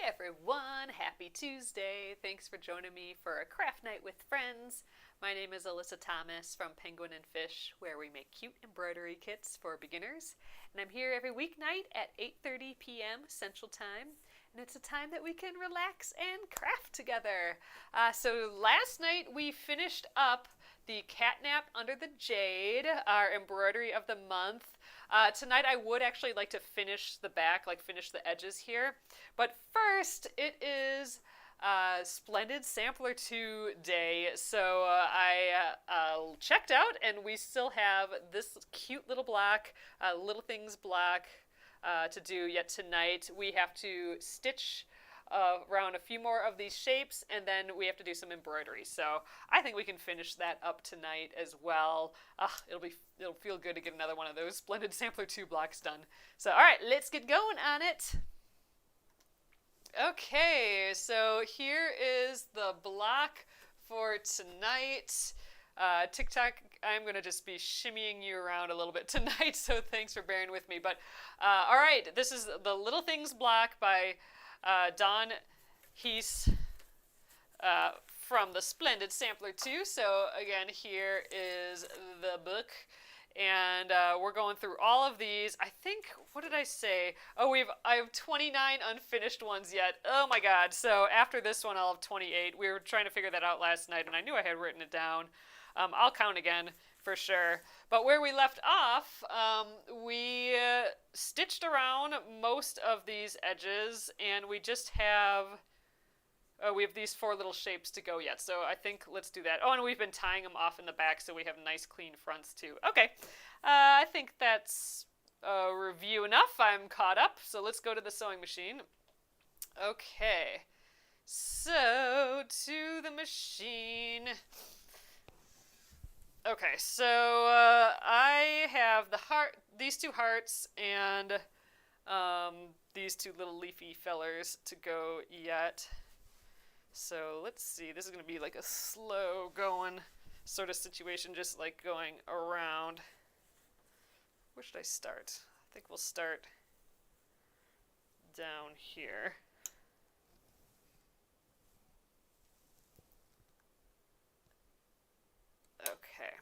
Everyone, happy Tuesday. Thanks for joining me for a craft night with friends. My name is Alyssa Thomas from Penguin and Fish, where we make cute embroidery kits for beginners. And I'm here every weeknight at 8:30 p.m. Central Time. And it's a time that we can relax and craft together. So last night we finished up the Catnap Under the Jade, our embroidery of the month. Tonight I would actually like to finish the back, finish the edges here. But first, it is Splendid Sampler 2 day. So I checked out, and we still have this cute little block, Little Things block to do yet tonight. We have to stitch around a few more of these shapes, and then we have to do some embroidery. So I think we can finish that up tonight as well. It'll feel good to get another one of those Splendid Sampler 2 blocks done. So all right, let's get going on it. Okay, so here is the block for tonight. TikTok, I'm going to just be shimmying you around a little bit tonight, so thanks for bearing with me. But all right, this is the Little Things block by Dawn Heese from the Splendid Sampler 2. So again, here is the book. And we're going through all of these. I think, what did I say? Oh, I have 29 unfinished ones yet. Oh my god. So after this one, I'll have 28. We were trying to figure that out last night, and I knew I had written it down. I'll count again for sure. But where we left off, we stitched around most of these edges, and we just have... we have these 4 little shapes to go yet, so I think let's do that. Oh, and we've been tying them off in the back, so we have nice clean fronts too. Okay, I think that's a review enough. I'm caught up, so let's go to the sewing machine. Okay, so to the machine. Okay, so I have these 2 hearts and these 2 little leafy fellers to go yet. So let's see, this is going to be like a slow going sort of situation, just like going around. Where should I start? I think we'll start down here. Okay.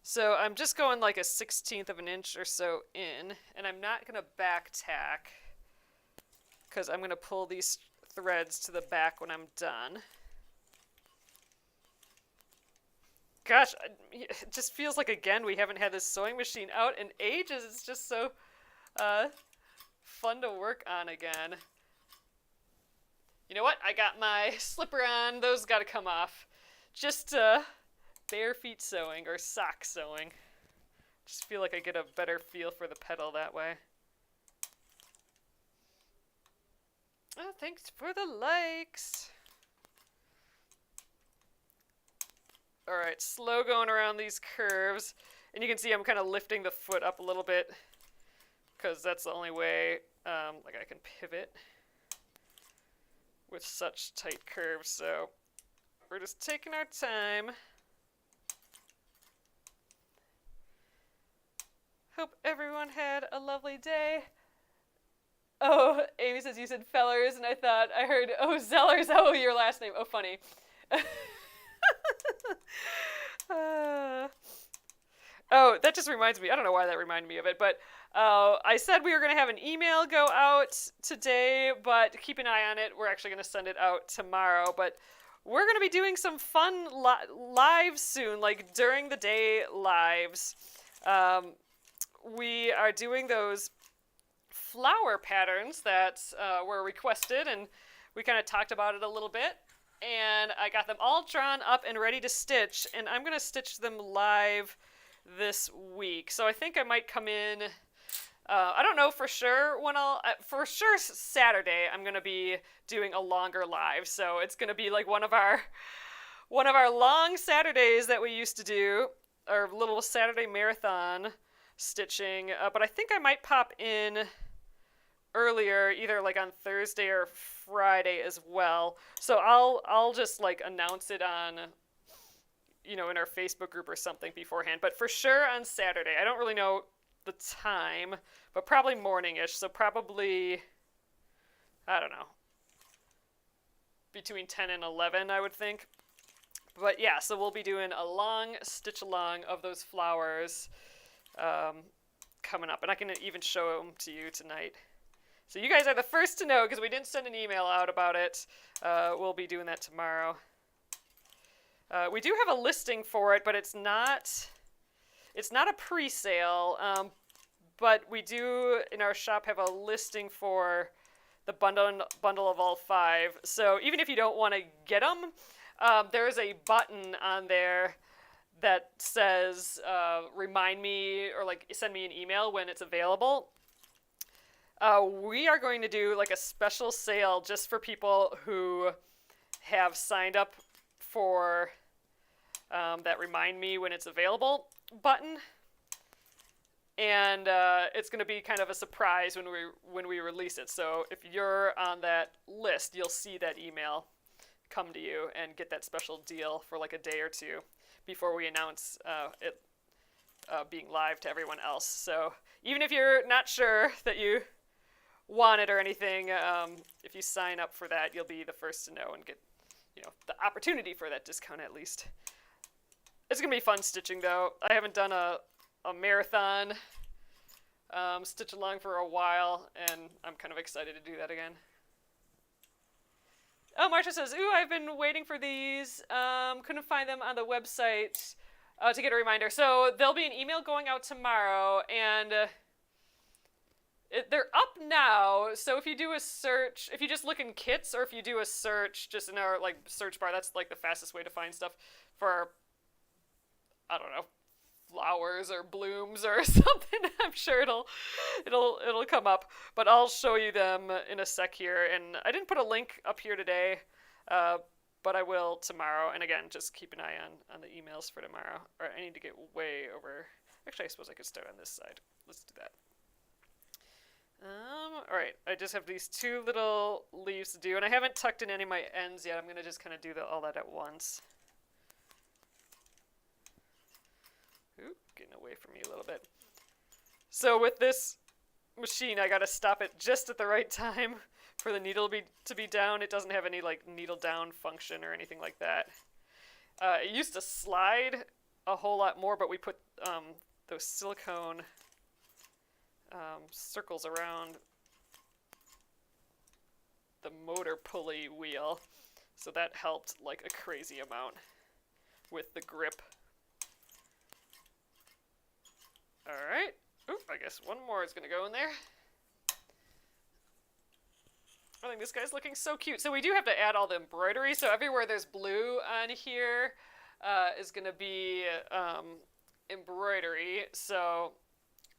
So I'm just going like a 1/16 of an inch or so in, and I'm not going to back tack because I'm going to pull these threads to the back when I'm done. Gosh, it just feels like, again, we haven't had this sewing machine out in ages. It's just so fun to work on again. You know what? I got my slipper on. Those got to come off. Just bare feet sewing or sock sewing. Just feel like I get a better feel for the pedal that way. Oh, thanks for the likes. Alright, slow going around these curves. And you can see I'm kind of lifting the foot up a little bit because that's the only way I can pivot with such tight curves. So we're just taking our time. Hope everyone had a lovely day. Oh, Amy says you said fellers, and I thought I heard, oh, Zellers, oh, your last name. Oh, funny. Oh, that just reminds me. I don't know why that reminded me of it, but I said we were going to have an email go out today, but keep an eye on it. We're actually going to send it out tomorrow, but we're going to be doing some fun lives soon, like during the day lives. We are doing those flower patterns that were requested, and we kind of talked about it a little bit, and I got them all drawn up and ready to stitch, and I'm going to stitch them live this week. So I think I might come in, I don't know for sure when for sure Saturday I'm going to be doing a longer live, so it's going to be like one of our long Saturdays that we used to do, our little Saturday marathon stitching, but I think I might pop in earlier, either like on Thursday or Friday as well. So I'll just like announce it on, in our Facebook group or something beforehand. But for sure on Saturday. I don't really know the time, but probably morning-ish. So probably I don't know, between 10 and 11, I would think. But yeah, so we'll be doing a long stitch along of those flowers coming up. And I can even show them to you tonight. So you guys are the first to know because we didn't send an email out about it. We'll be doing that tomorrow. We do have a listing for it, but it's not a pre-sale. But we do in our shop have a listing for the bundle of all 5. So even if you don't want to get them, there's a button on there that says remind me or like send me an email when it's available. We are going to do like a special sale just for people who have signed up for that remind me when it's available button. And it's going to be kind of a surprise when we release it. So if you're on that list, you'll see that email come to you and get that special deal for like a day or two before we announce it being live to everyone else. So even if you're not sure that you want it or anything, if you sign up for that, you'll be the first to know and get the opportunity for that discount at least. It's going to be fun stitching though. I haven't done a marathon stitch along for a while, and I'm kind of excited to do that again. Oh, Marcia says, ooh, I've been waiting for these. Couldn't find them on the website to get a reminder. So there'll be an email going out tomorrow, and they're up now. So if you do a search, if you just look in kits, or if you do a search just in our like search bar, that's like the fastest way to find stuff for, I don't know, flowers or blooms or something. I'm sure it'll come up, but I'll show you them in a sec here. And I didn't put a link up here today, but I will tomorrow. And again, just keep an eye on the emails for tomorrow. Or I need to get way over. Actually, I suppose I could start on this side. Let's do that. All right, I just have these 2 little leaves to do, and I haven't tucked in any of my ends yet. I'm gonna just kind of do all that at once. Ooh, getting away from you a little bit. So with this machine, I gotta stop it just at the right time for the needle to be down. It doesn't have any like needle down function or anything like that. It used to slide a whole lot more, but we put those silicone circles around the motor pulley wheel, so that helped like a crazy amount with the grip. Alright. Oop, I guess one more is going to go in there. I think this guy's looking so cute. So we do have to add all the embroidery. So everywhere there's blue on here is going to be embroidery. So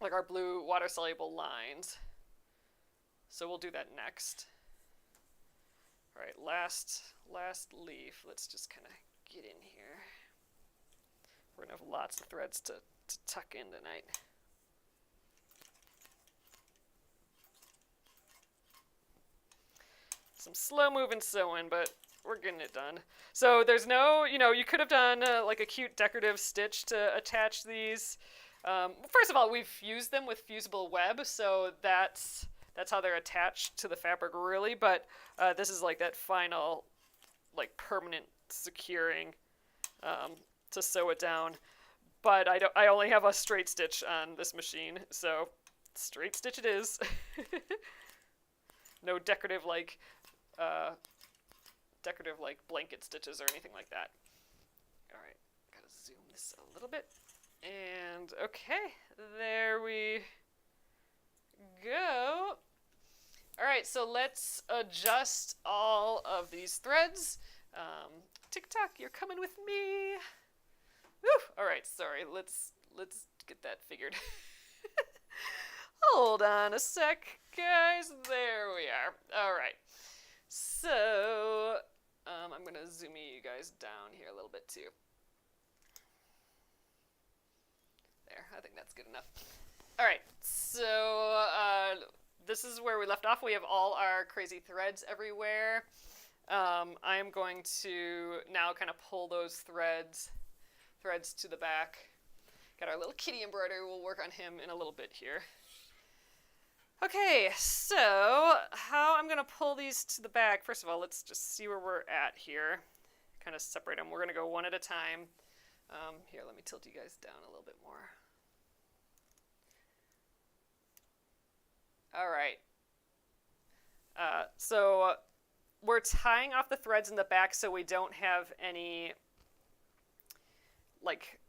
like our blue water-soluble lines. So we'll do that next. Alright, last leaf. Let's just kind of get in here. We're going to have lots of threads to tuck in tonight. Some slow moving sewing, but we're getting it done. So there's no, you could have done like a cute decorative stitch to attach these. First of all, we've fused them with fusible web, so that's how they're attached to the fabric really, but this is like that final like permanent securing to sew it down. But I only have a straight stitch on this machine, so straight stitch it is. No decorative like blanket stitches or anything like that. All right, gotta zoom this a little bit. And okay, there we go. All right, so let's adjust all of these threads. TikTok, you're coming with me. Whew. All right, sorry. Let's get that figured. Hold on a sec, guys. There we are. All right. So I'm gonna zoom you guys down here a little bit too. There. I think that's good enough. All right. So this is where we left off. We have all our crazy threads everywhere. I am going to now kind of pull those threads to the back. Got our little kitty embroider. We'll work on him in a little bit here. Okay, so how I'm gonna pull these to the back. First of all, let's just see where we're at here. Kind of separate them. We're gonna go one at a time. Here, let me tilt you guys down a little bit more. All right. So we're tying off the threads in the back so we don't have any like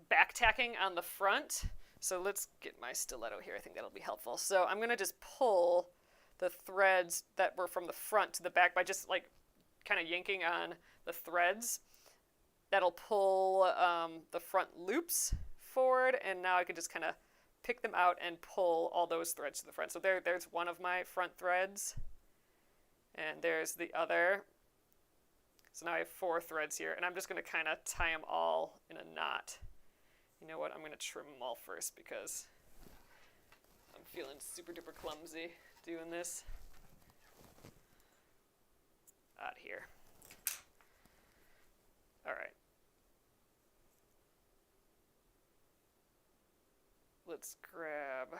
back tacking on the front. So let's get my stiletto here. I think that'll be helpful. So I'm going to just pull the threads that were from the front to the back by just like kind of yanking on the threads. That'll pull the front loops forward, and now I can just kind of pick them out and pull all those threads to the front. So there's one of my front threads, and there's the other. So now I have 4 threads here, and I'm just going to kind of tie them all in a knot. You know what? I'm going to trim them all first because I'm feeling super duper clumsy doing this. Out here. All right. Let's grab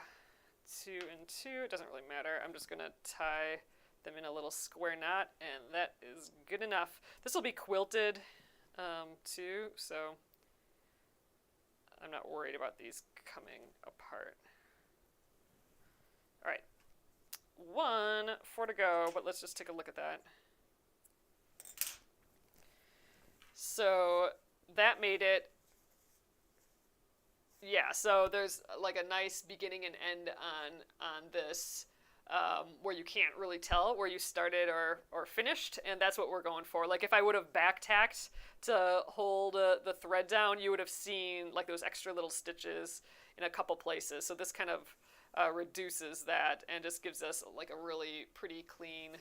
2 and 2. It doesn't really matter. I'm just going to tie them in a little square knot, and that is good enough. This will be quilted too, so I'm not worried about these coming apart. All right, 4 to go, but let's just take a look at that. So that made it, yeah, so there's like a nice beginning and end on this where you can't really tell where you started or finished, and that's what we're going for. Like if I would have back tacked to hold the thread down, you would have seen like those extra little stitches in a couple places. So this kind of reduces that and just gives us like a really pretty clean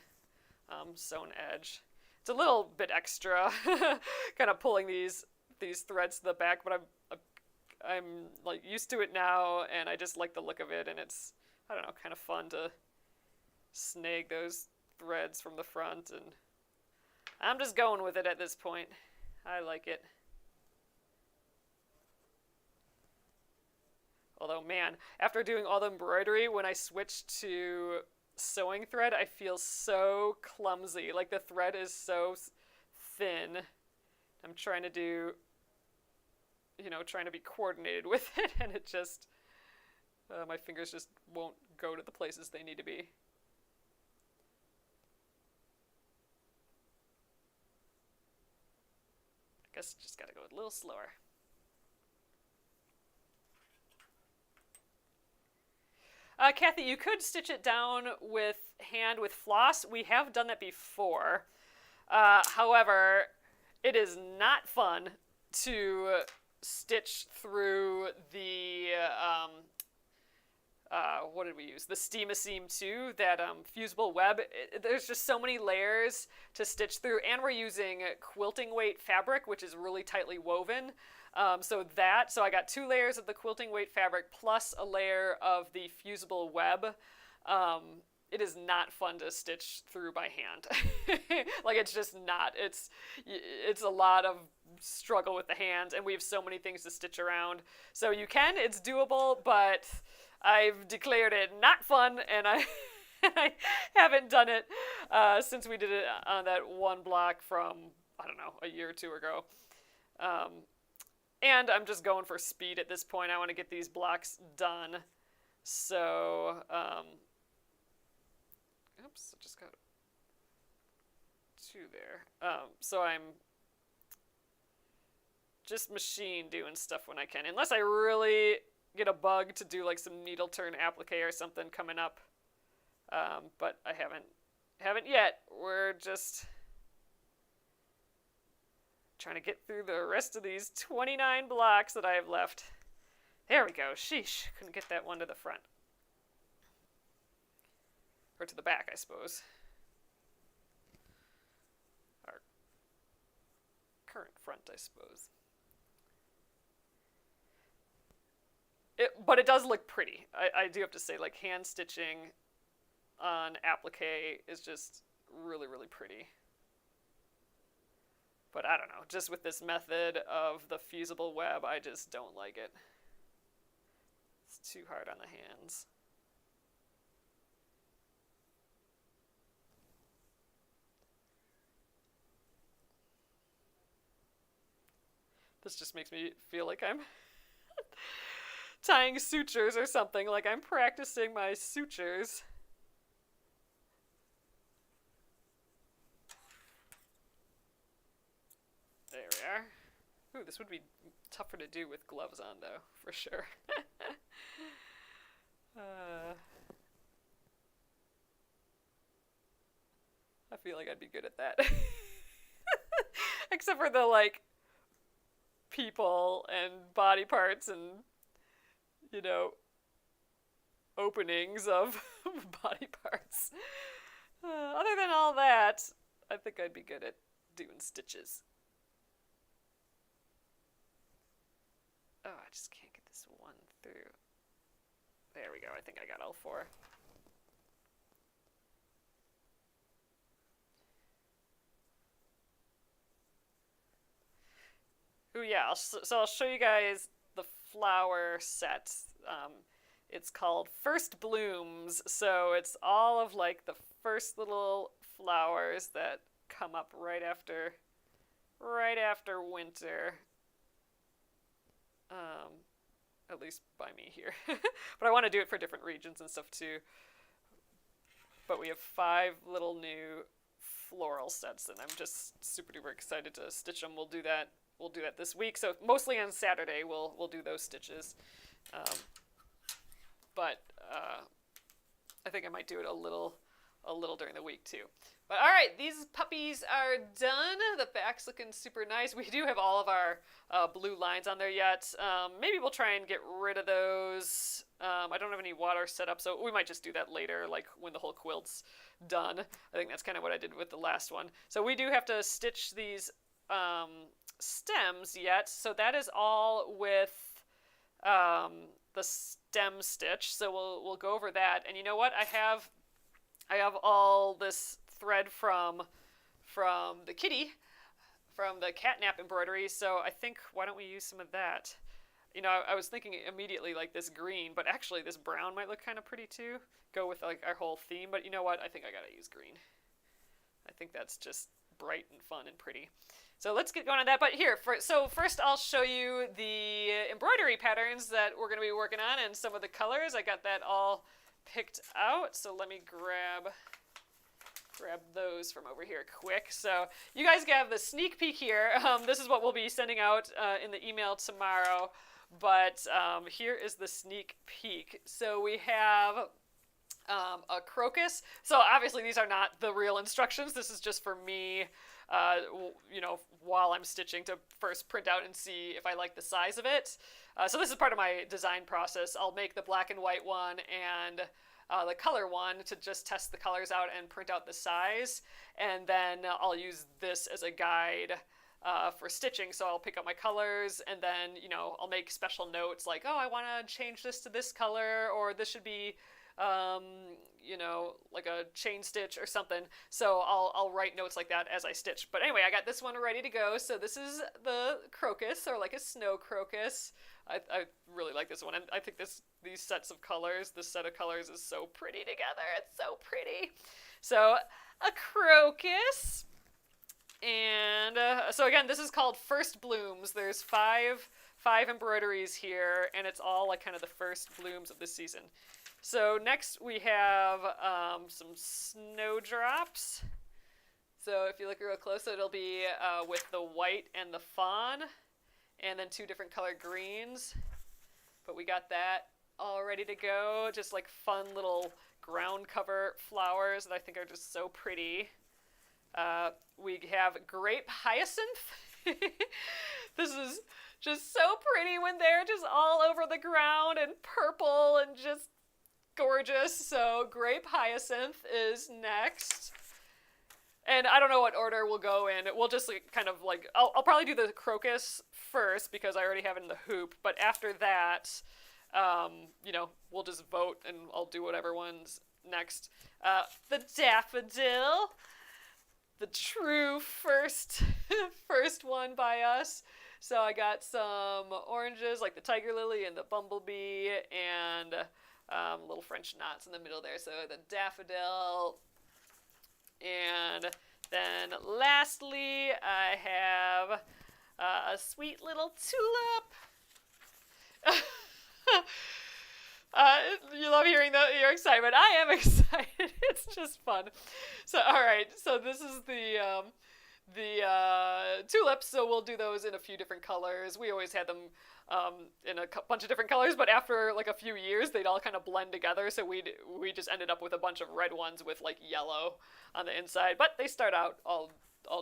sewn edge. It's a little bit extra kind of pulling these threads to the back, but I'm like used to it now, and I just like the look of it, and it's, I don't know, kind of fun to snag those threads from the front, and I'm just going with it at this point. I like it. Although, man, after doing all the embroidery, when I switched to sewing thread, I feel so clumsy. Like the thread is so thin. I'm trying to do, trying to be coordinated with it, and it just, my fingers just won't go to the places they need to be. I guess just gotta go a little slower. Kathy, you could stitch it down with floss. We have done that before. However, it is not fun to stitch through the, what did we use? The Steam-A-Seam 2, that fusible web. There's just so many layers to stitch through, and we're using quilting weight fabric, which is really tightly woven. So I got 2 layers of the quilting weight fabric plus a layer of the fusible web. It is not fun to stitch through by hand. Like, it's just not. It's a lot of struggle with the hands, and we have so many things to stitch around. So you can, it's doable, but I've declared it not fun, and I haven't done it since we did it on that one block from, I don't know, a year or 2 ago. And I'm just going for speed at this point. I want to get these blocks done. So, oops, I just got 2 there. So I'm just machine doing stuff when I can. Unless I really get a bug to do like some needle turn applique or something coming up. But I haven't yet. We're just trying to get through the rest of these 29 blocks that I have left. There we go. Sheesh. Couldn't get that one to the front. Or to the back, I suppose. Our current front, I suppose. But it does look pretty. I do have to say, like, hand stitching on applique is just really, really pretty. But I don't know, just with this method of the fusible web, I just don't like it. It's too hard on the hands. This just makes me feel like I'm tying sutures or something, like I'm practicing my sutures. There we are. Ooh, this would be tougher to do with gloves on, though, for sure. I feel like I'd be good at that. Except for the, like, people and body parts and, you know, openings of body parts. Other than all that, I think I'd be good at doing stitches. Oh, I just can't get this one through. There we go. I think I got all four. Ooh, yeah. So I'll show you guys the flower set. It's called First Blooms. So it's all of like the first little flowers that come up right after winter. At least by me here. But I want to do it for different regions and stuff too. But we have 5 little new floral sets, and I'm just super duper excited to stitch them. We'll do that this week. So mostly on Saturday we'll do those stitches. But I think I might do it a little during the week too. But all right, these puppies are done. The back's looking super nice. We do have all of our blue lines on there yet. Maybe we'll try and get rid of those. I don't have any water set up, so we might just do that later, like when the whole quilt's done. I think that's kind of what I did with the last one. So we do have to stitch these stems yet. So that is all with the stem stitch. So we'll go over that. And you know what? I have all this thread from the kitty, from the catnap embroidery, so I think, why don't we use some of that? You know, I was thinking immediately like this green, but actually this brown might look kind of pretty too. Go with like our whole theme, but you know what? I think I gotta use green. I think that's just bright and fun and pretty. So let's get going on that, but here, first I'll show you the embroidery patterns that we're gonna be working on and some of the colors. I got that all picked out, so let me grab those from over here quick. So you guys have the sneak peek here. This is what we'll be sending out in the email tomorrow, but here is the sneak peek. So we have a crocus. So obviously these are not the real instructions. This is just for me, you know, while I'm stitching to first print out and see if I like the size of it. So this is part of my design process. I'll make the black and white one and the color one to just test the colors out and print out the size. And then I'll use this as a guide for stitching. So I'll pick up my colors and then, you know, I'll make special notes like, oh, I want to change this to this color, or this should be, you know, like a chain stitch or something. So I'll write notes like that as I stitch. But anyway, I got this one ready to go. So this is the crocus, or like a snow crocus. I really like this one, and I think this set of colors is so pretty together. It's so pretty. So a crocus, and so again, this is called First Blooms. There's five embroideries here, and it's all like kind of the first blooms of the season. So next we have some snowdrops. So if you look real close, it'll be with the white and the fawn, and then 2 different color greens. But we got that all ready to go. Just like fun little ground cover flowers that I think are just so pretty. We have Grape Hyacinth. This is just so pretty when they're just all over the ground and purple and just gorgeous. So Grape Hyacinth is next. And I don't know what order we'll go in. We'll just like, kind of like, I'll probably do the crocus first because I already have it in the hoop. But after that, you know, we'll just vote and I'll do whatever one's next. The daffodil, the true first one by us. So I got some oranges like the tiger lily and the bumblebee, and little French knots in the middle there. So the daffodil. And then lastly, I have A sweet little tulip. You love hearing your excitement. I am excited. It's just fun. So, all right. So this is the tulips. So we'll do those in a few different colors. We always had them in a bunch of different colors, but after like a few years, they'd all kind of blend together. So we just ended up with a bunch of red ones with like yellow on the inside. But they start out all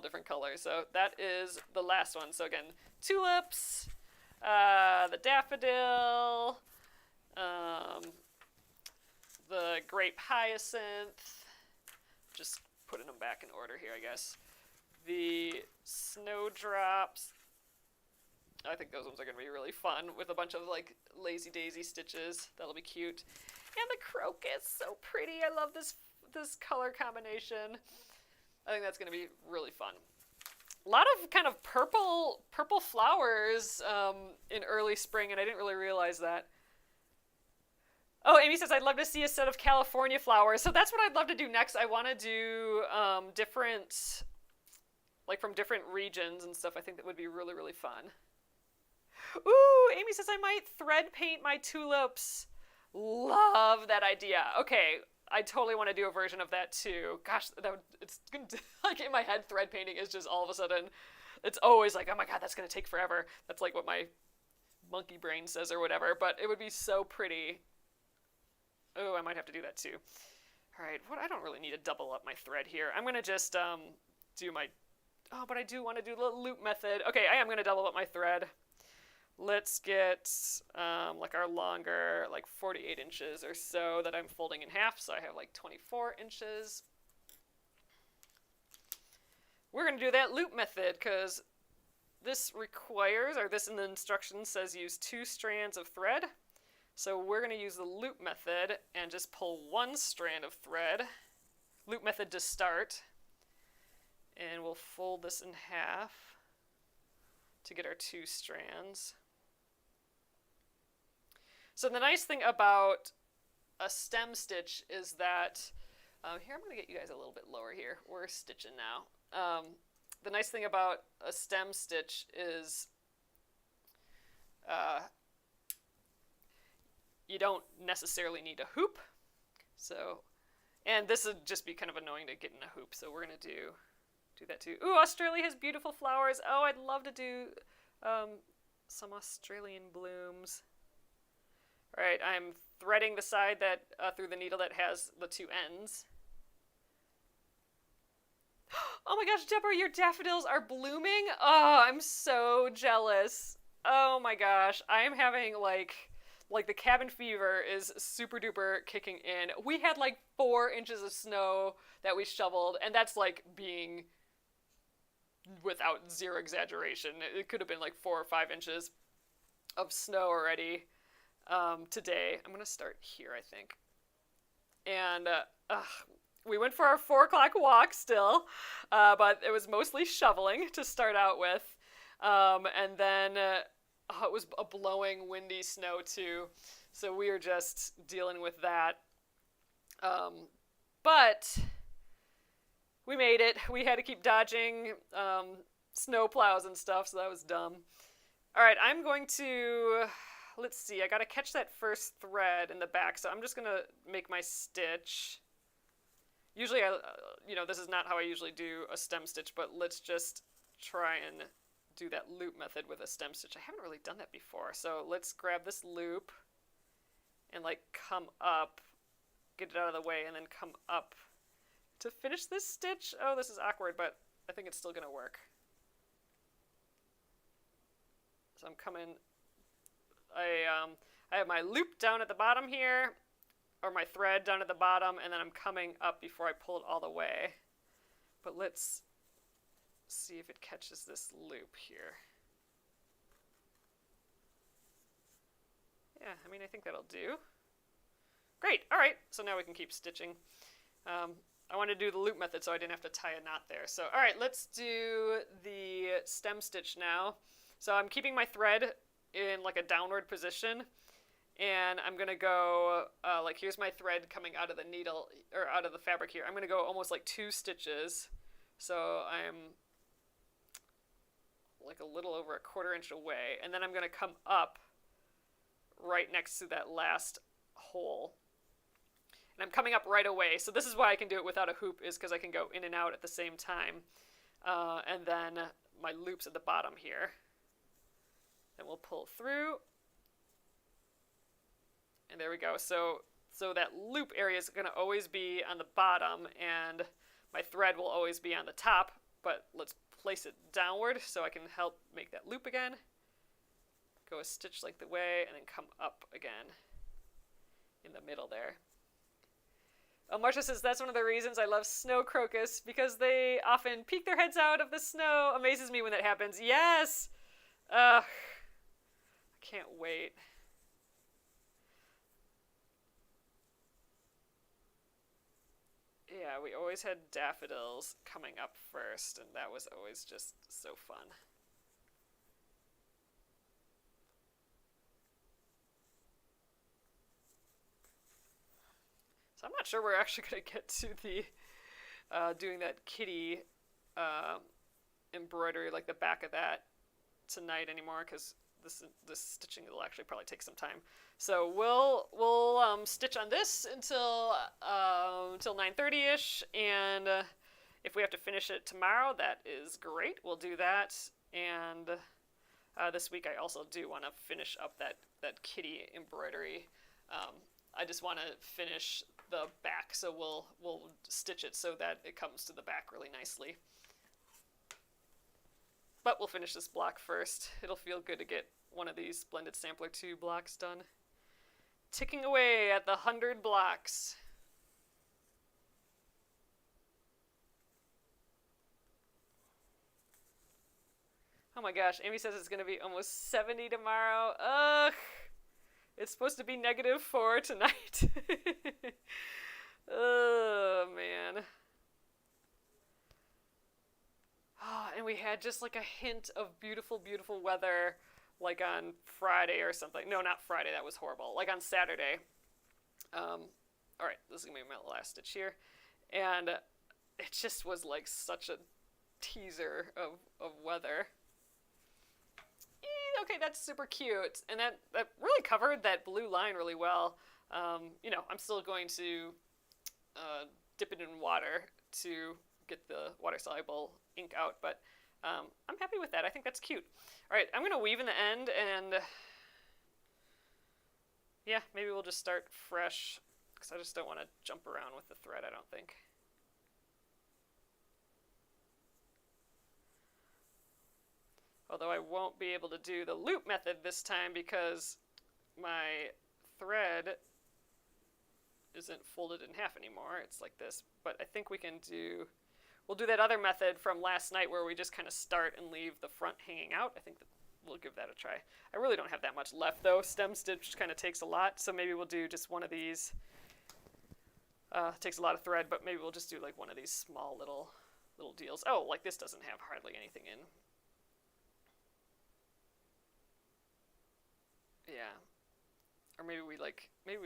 different colors. So that is the last one. So again, tulips, the daffodil. The Grape Hyacinth, just putting them back in order here, I guess. The Snowdrops, I think those ones are going to be really fun with a bunch of like lazy daisy stitches. That'll be cute. And the Crocus, so pretty. I love this color combination. I think that's going to be really fun. A lot of kind of purple flowers in early spring, and I didn't really realize that. Oh, Amy says, I'd love to see a set of California flowers. So that's what I'd love to do next. I want to do different, like from different regions and stuff. I think that would be really, really fun. Ooh, Amy says, I might thread paint my tulips. Love that idea. Okay, I totally want to do a version of that too. Gosh, it's going to, like in my head, thread painting is just all of a sudden, it's always like, oh my God, that's going to take forever. That's like what my monkey brain says or whatever, but it would be so pretty. Oh, I might have to do that too. All right, I don't really need to double up my thread here. I'm going to just do my, but I do want to do the loop method. Okay, I am going to double up my thread. Let's get like our longer, like 48 inches or so that I'm folding in half. So I have like 24 inches. We're going to do that loop method because this requires, or this in the instructions says use 2 strands of thread. So we're going to use the loop method and just pull 1 strand of thread. Loop method to start. And we'll fold this in half to get our 2 strands. So the nice thing about a stem stitch is that, here I'm going to get you guys a little bit lower here. We're stitching now. The nice thing about a stem stitch is you don't necessarily need a hoop. So, and this would just be kind of annoying to get in a hoop, so we're going to do that too. Ooh, Australia has beautiful flowers. Oh, I'd love to do some Australian blooms. All right, I'm threading the side that through the needle that has the 2 ends. Oh my gosh, Deborah, your daffodils are blooming? Oh, I'm so jealous. Oh my gosh, I am having like the cabin fever is super duper kicking in. We had like 4 inches of snow that we shoveled, and that's like being without zero exaggeration. It could have been like 4 or 5 inches of snow already today. I'm going to start here, I think. And we went for our 4 o'clock walk still, but it was mostly shoveling to start out with. And then it was a blowing, windy snow too. So we were just dealing with that. But we made it. We had to keep dodging snow plows and stuff, so that was dumb. All right, I'm going to, let's see, I got to catch that first thread in the back, so I'm just going to make my stitch. Usually, this is not how I usually do a stem stitch, but let's just try and do that loop method with a stem stitch. I haven't really done that before, so let's grab this loop and like come up, get it out of the way, and then come up to finish this stitch. Oh, this is awkward, but I think it's still gonna work. So I'm coming, I have my loop down at the bottom here, or my thread down at the bottom, and then I'm coming up before I pull it all the way. But let's see if it catches this loop here. Yeah, I mean, I think that'll do. Great, all right, so now we can keep stitching. I want to do the loop method so I didn't have to tie a knot there. So, all right, let's do the stem stitch now. So I'm keeping my thread in like a downward position, and I'm gonna go, like here's my thread coming out of the needle, or out of the fabric here. I'm gonna go almost like 2 stitches. So I'm like a little over a 1/4 inch away, and then I'm going to come up right next to that last hole. And I'm coming up right away, so this is why I can do it without a hoop, is because I can go in and out at the same time. And then my loop's at the bottom here. Then we'll pull through. And there we go. So that loop area is going to always be on the bottom, and my thread will always be on the top, but let's place it downward so I can help make that loop again. Go a stitch length away, and then come up again in the middle there. Marcia says that's one of the reasons I love snow crocus, because they often peek their heads out of the snow. Amazes me when that happens. Yes! I can't wait. Yeah, we always had daffodils coming up first, and that was always just so fun. So I'm not sure we're actually going to get to the doing that kitty embroidery, like the back of that, tonight anymore, because this stitching will actually probably take some time. So we'll stitch on this until 9:30ish, and if we have to finish it tomorrow, that is great. We'll do that. And this week I also do want to finish up that kitty embroidery. I just want to finish the back, so we'll stitch it so that it comes to the back really nicely. But we'll finish this block first. It'll feel good to get one of these Splendid Sampler 2 blocks done. Ticking away at the 100 blocks. Oh my gosh, Amy says it's going to be almost 70 tomorrow. Ugh! It's supposed to be -4 tonight. Oh, man. Oh, and we had just like a hint of beautiful, beautiful weather, like on Friday or something. No, not Friday. That was horrible. Like on Saturday. All right, this is going to be my last stitch here. And it just was like such a teaser of weather. Okay, that's super cute. And that really covered that blue line really well. You know, I'm still going to dip it in water to get the water-soluble ink out, but I'm happy with that. I think that's cute. All right, I'm going to weave in the end, and yeah, maybe we'll just start fresh, because I just don't want to jump around with the thread, I don't think. Although I won't be able to do the loop method this time because my thread isn't folded in half anymore. It's like this. But I think we'll do that other method from last night where we just kind of start and leave the front hanging out. I think we'll give that a try. I really don't have that much left though. Stem stitch kind of takes a lot, so maybe we'll do just one of these. Takes a lot of thread, but maybe we'll just do like one of these small little deals. Oh, like this doesn't have hardly anything in. Yeah, or maybe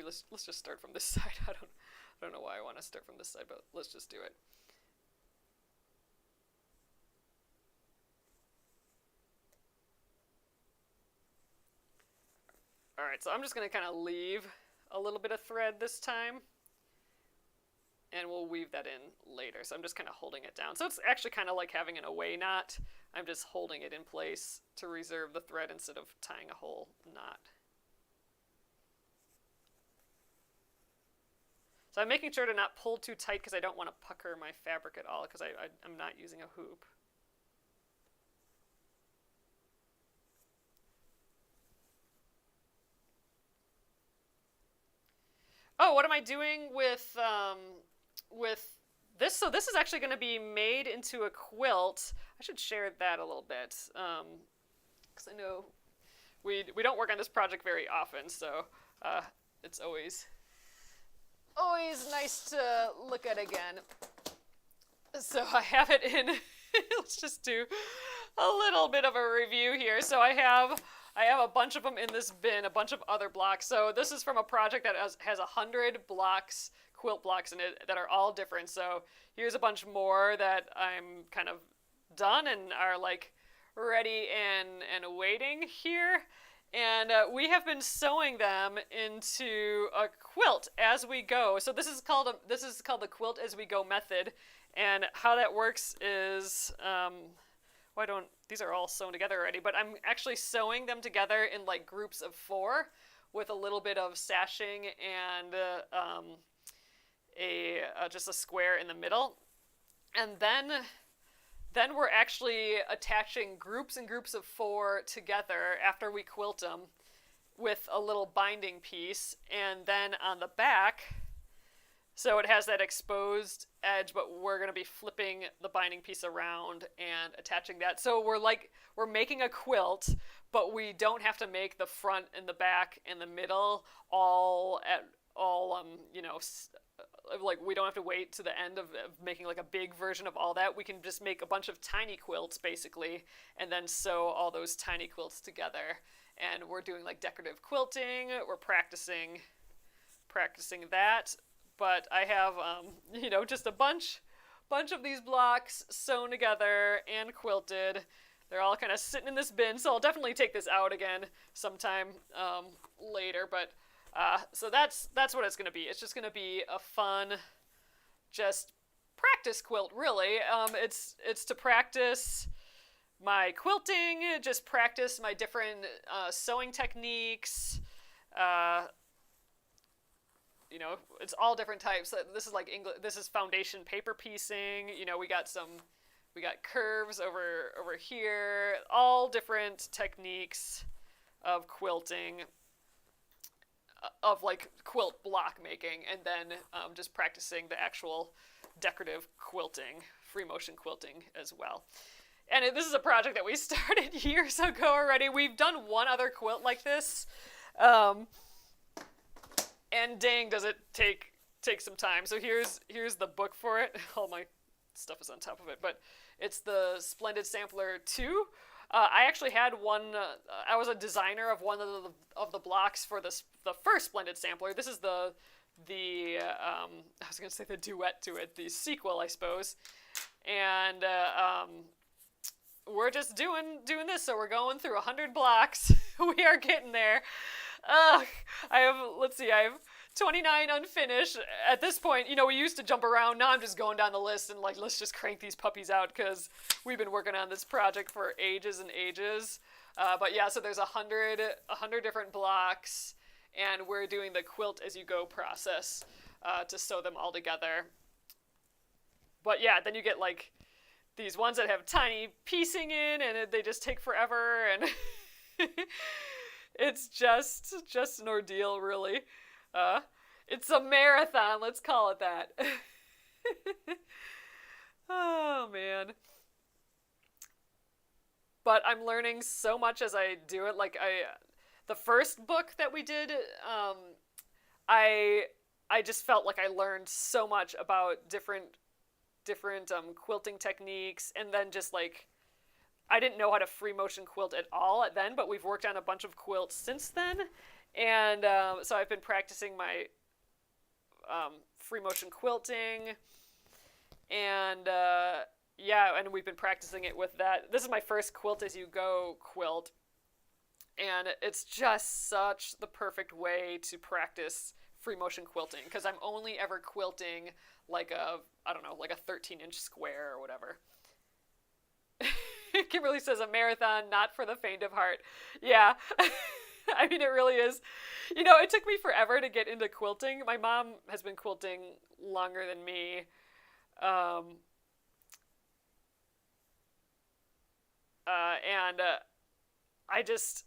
let's just start from this side. I don't know why I want to start from this side, but let's just do it. All right, so I'm just going to kind of leave a little bit of thread this time, and we'll weave that in later. So I'm just kind of holding it down. So it's actually kind of like having an away knot. I'm just holding it in place to reserve the thread instead of tying a whole knot. So I'm making sure to not pull too tight because I don't want to pucker my fabric at all, because I'm not using a hoop. Oh, what am I doing with this? So this is actually going to be made into a quilt. I should share that a little bit, because I know we don't work on this project very often, so it's always nice to look at again. So I have it in. Let's just do a little bit of a review here. So I have a bunch of them in this bin, a bunch of other blocks. So this is from a project that has 100 blocks, quilt blocks in it, that are all different. So here's a bunch more that I'm kind of done and are like ready and waiting here. And we have been sewing them into a quilt as we go. So this is called the quilt as we go method. And how that works is, these are all sewn together already, but I'm actually sewing them together in like groups of 4 with a little bit of sashing and just a square in the middle. And then we're actually attaching groups and groups of 4 together after we quilt them with a little binding piece. And then on the back, so it has that exposed edge, but we're going to be flipping the binding piece around and attaching that. So we're making a quilt, but we don't have to make the front and the back and the middle like we don't have to wait to the end of making like a big version of all that. We can just make a bunch of tiny quilts basically and then sew all those tiny quilts together. And we're doing like decorative quilting. We're practicing that. But I have just a bunch of these blocks sewn together and quilted. They're all kind of sitting in this bin, so I'll definitely take this out again sometime later. But so that's what it's going to be. It's just going to be a fun, just practice quilt, really. It's to practice my quilting, just practice my different sewing techniques. It's all different types. This is like this is foundation paper piecing. We got curves over here. All different techniques of quilting. Of like quilt block making, and then just practicing the actual decorative quilting, free motion quilting as well. And this is a project that we started years ago already. We've done one other quilt like this, and dang, does it take some time. So here's the book for it. All my stuff is on top of it, but it's the Splendid Sampler 2. I actually had one. I was a designer of one of the blocks for the first Splendid Sampler. This is the I was gonna say the duet to it, the sequel, I suppose. And we're just doing this. So we're going through 100 blocks. We are getting there. I have 29 unfinished. At this point, we used to jump around. Now I'm just going down the list and like, let's just crank these puppies out because we've been working on this project for ages and ages. But yeah, so there's 100 different blocks, and we're doing the quilt as you go process to sew them all together. But yeah, then you get like these ones that have tiny piecing in, and they just take forever, and it's just an ordeal, really. It's a marathon, let's call it that. Oh, man. But I'm learning so much as I do it. Like, the first book that we did, I just felt like I learned so much about different quilting techniques, and then just like, I didn't know how to free motion quilt at all then, but we've worked on a bunch of quilts since then. And so I've been practicing my free motion quilting, and and we've been practicing it with that. This is my first quilt as you go quilt, and it's just such the perfect way to practice free motion quilting, because I'm only ever quilting like a 13-inch square or whatever. Kimberly says a marathon, not for the faint of heart. Yeah. I mean, it really is. It took me forever to get into quilting. My mom has been quilting longer than me. I just,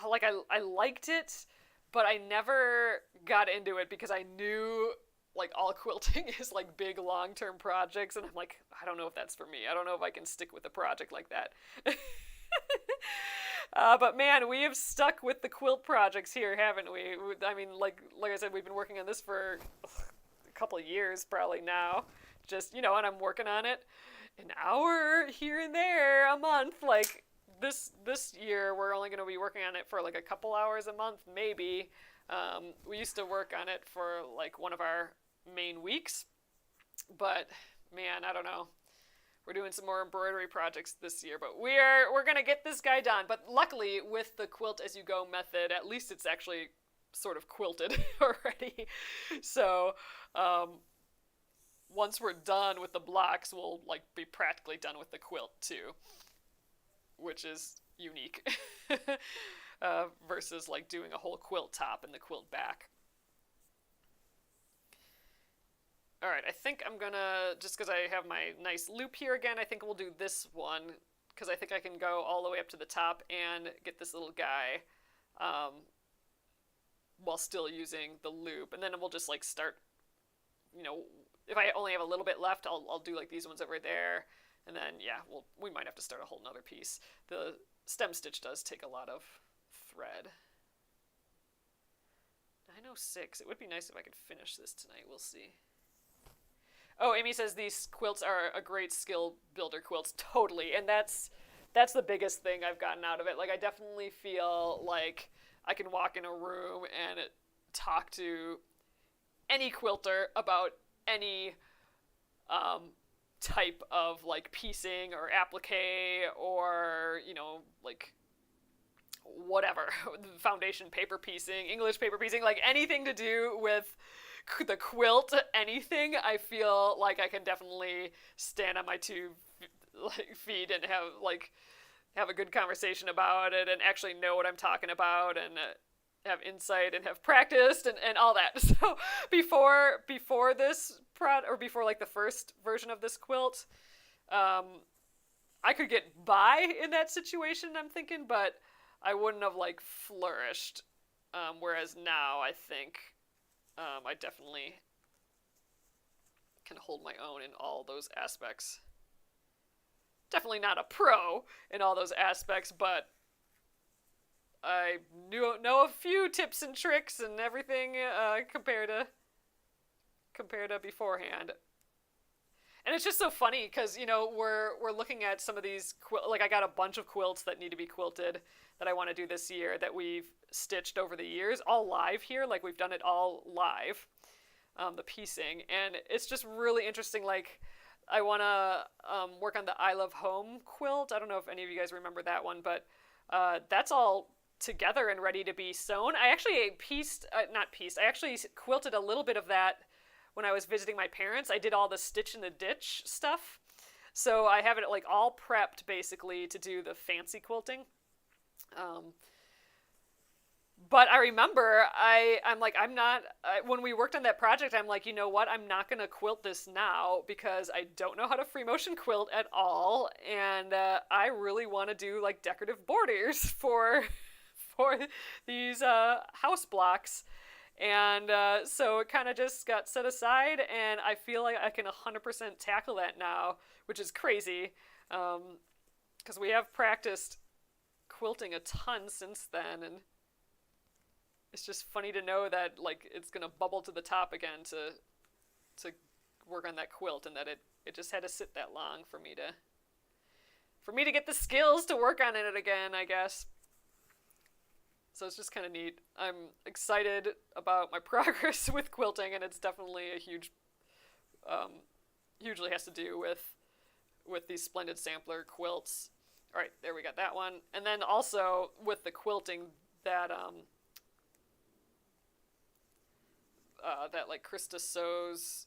like, I liked it, but I never got into it because I knew, like, all quilting is, like, big long-term projects, and I'm like, I don't know if that's for me. I don't know if I can stick with a project like that. But man, we have stuck with the quilt projects here, haven't we? I mean, like I said, we've been working on this for a couple of years probably now. Just, and I'm working on it an hour here and there a month. Like this year, we're only going to be working on it for like a couple hours a month, maybe. We used to work on it for like one of our main weeks, but man, I don't know. We're doing some more embroidery projects this year, but we're gonna get this guy done. But luckily, with the quilt as you go method, at least it's actually sort of quilted already. So once we're done with the blocks, we'll like be practically done with the quilt too, which is unique versus like doing a whole quilt top and the quilt back. All right, I think I'm gonna, just because I have my nice loop here again, I think we'll do this one, because I think I can go all the way up to the top and get this little guy while still using the loop. And then we'll just like start, you know, if I only have a little bit left, I'll do like these ones over there. And then, yeah, we might have to start a whole nother piece. The stem stitch does take a lot of thread. 9:06. It would be nice if I could finish this tonight. We'll see. Oh, Amy says these quilts are a great skill builder quilts. Totally. And that's the biggest thing I've gotten out of it. Like, I definitely feel like I can walk in a room and talk to any quilter about any type of like piecing or applique or, you know, like whatever, foundation paper piecing, English paper piecing, like anything to do with the quilt, anything. I feel like I can definitely stand on my two feet and have a good conversation about it and actually know what I'm talking about and have insight and have practiced and all that. So before this before like the first version of this quilt, I could get by in that situation, I'm thinking, but I wouldn't have like flourished. Whereas now I think I definitely can hold my own in all those aspects. Definitely not a pro in all those aspects, but I know a few tips and tricks and everything compared to beforehand. And it's just so funny because, you know, we're looking at some of these like I got a bunch of quilts that need to be quilted that I want to do this year that we've stitched over the years, all live here. Like we've done it all live, the piecing, and it's just really interesting. Like I want to work on the I Love Home quilt. I don't know if any of you guys remember that one, but that's all together and ready to be sewn. I actually I actually quilted a little bit of that when I was visiting my parents. I did all the stitch in the ditch stuff. So I have it like all prepped basically to do the fancy quilting. But I remember when we worked on that project, I'm like, you know what? I'm not going to quilt this now because I don't know how to free motion quilt at all. And I really want to do like decorative borders for these house blocks. And so it kind of just got set aside, and I feel like I can 100% tackle that now, which is crazy, because we have practiced quilting a ton since then, and it's just funny to know that like it's gonna bubble to the top again to work on that quilt, and that it just had to sit that long for me to get the skills to work on it again, I guess. So it's just kind of neat. I'm excited about my progress with quilting, and it's definitely a hugely has to do with these Splendid Sampler quilts. All right, there we got that one. And then also with the quilting, that that like Krista sews.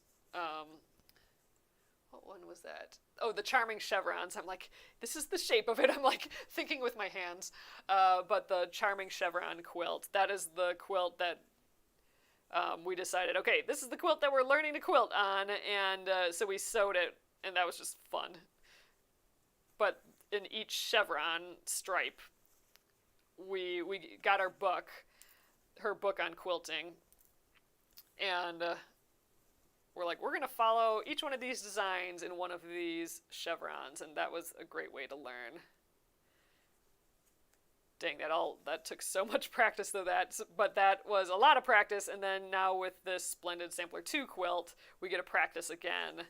What one was that? Oh, the Charming Chevrons. I'm like, this is the shape of it. I'm like thinking with my hands. But the Charming Chevron quilt, that is the quilt that we decided, okay, this is the quilt that we're learning to quilt on. And so we sewed it, and that was just fun. But in each chevron stripe, we got her book on quilting. And we're like, we're going to follow each one of these designs in one of these chevrons, and that was a great way to learn. Dang, that took so much practice though, but that was a lot of practice, and then now with this Splendid Sampler 2 quilt, we get to practice again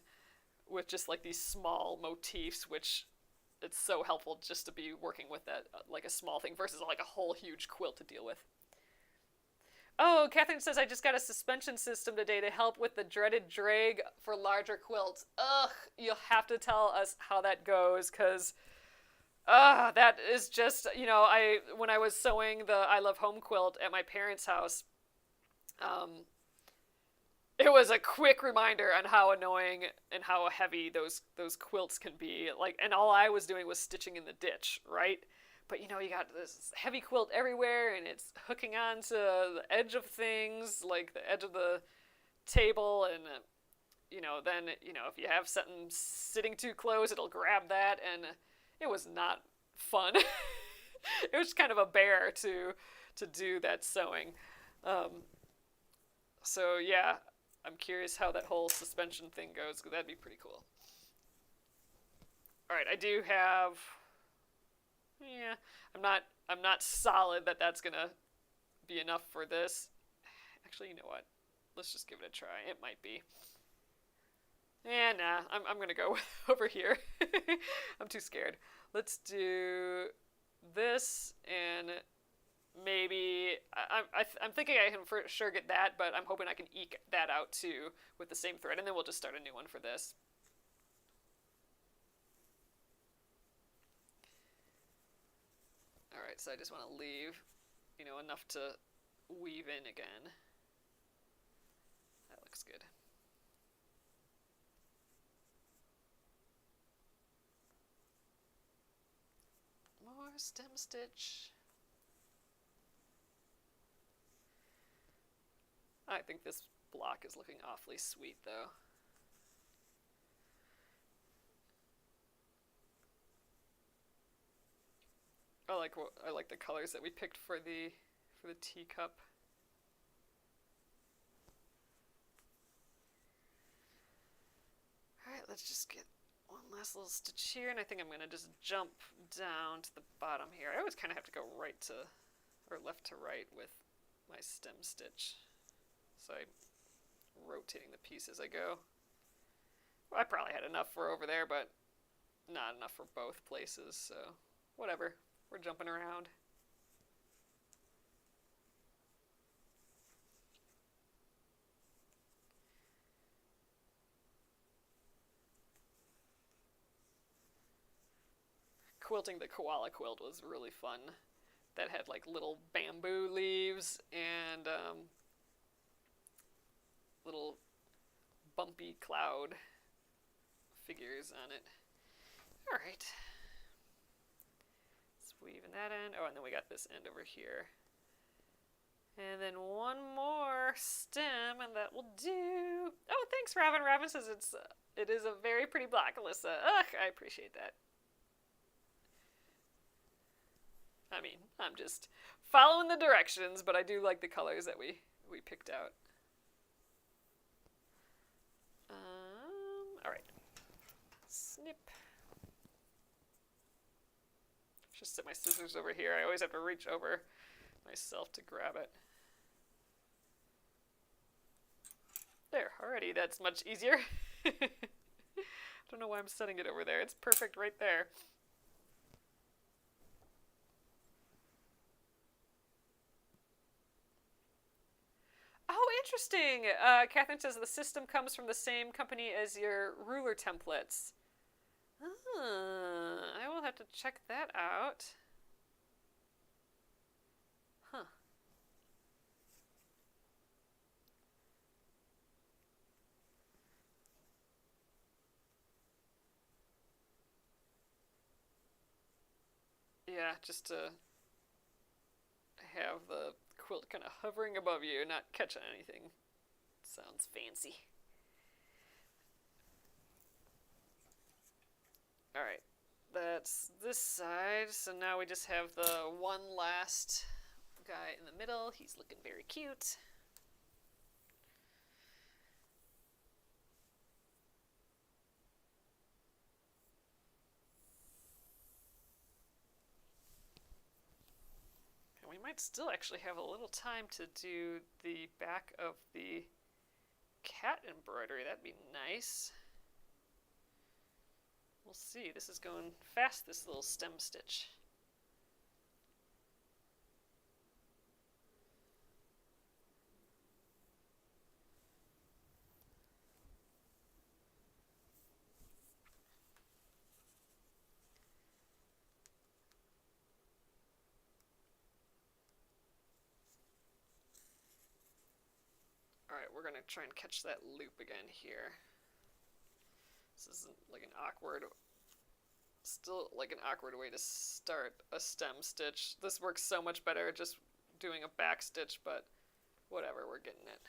with just like these small motifs, which it's so helpful just to be working with that, like a small thing versus like a whole huge quilt to deal with. Oh, Catherine says I just got a suspension system today to help with the dreaded drag for larger quilts. Ugh, you'll have to tell us how that goes, because that is just, when I was sewing the I Love Home quilt at my parents' house, it was a quick reminder on how annoying and how heavy those quilts can be. Like, and all I was doing was stitching in the ditch, right? But you got this heavy quilt everywhere, and it's hooking onto the edge of things, like the edge of the table, and then if you have something sitting too close, it'll grab that, and it was not fun. It was kind of a bear to do that sewing. So yeah, I'm curious how that whole suspension thing goes, because that'd be pretty cool. All right, I do have. Yeah, I'm not solid that that's gonna be enough for this. Actually, you know what? Let's just give it a try. It might be. Yeah, nah. I'm gonna go over here. I'm too scared. Let's do this, and maybe I'm thinking I can for sure get that, but I'm hoping I can eke that out too with the same thread, and then we'll just start a new one for this. All right, so I just want to leave, enough to weave in again. That looks good. More stem stitch. I think this block is looking awfully sweet, though. I like the colors that we picked for the teacup. All right, let's just get one last little stitch here, and I think I'm gonna just jump down to the bottom here. I always kind of have to go left to right with my stem stitch, so I'm rotating the piece as I go. Well, I probably had enough for over there, but not enough for both places, so whatever. We're jumping around. Quilting the koala quilt was really fun. That had like little bamboo leaves and little bumpy cloud figures on it. All right. Weaving that end. Oh, and then we got this end over here. And then one more stem, and that will do. Oh, thanks, Robin. Robin says it is a very pretty block, Alyssa. Ugh, I appreciate that. I mean, I'm just following the directions, but I do like the colors that we picked out. All right. Snip. Just set my scissors over here. I always have to reach over myself to grab it. There, already that's much easier. Don't know why I'm setting it over there. It's perfect right there. Oh, interesting. Catherine says the system comes from the same company as your ruler templates. I will have to check that out. Huh. Yeah, just to have the quilt kind of hovering above you, not catching anything. Sounds fancy. All right, that's this side. So now we just have the one last guy in the middle. He's looking very cute. And we might still actually have a little time to do the back of the cat embroidery. That'd be nice. We'll see. This is going fast, this little stem stitch. we're gonna try and catch that loop again here. This isn't like an awkward, still like an awkward way to start a stem stitch. This works so much better just doing a back stitch, but whatever, we're getting it.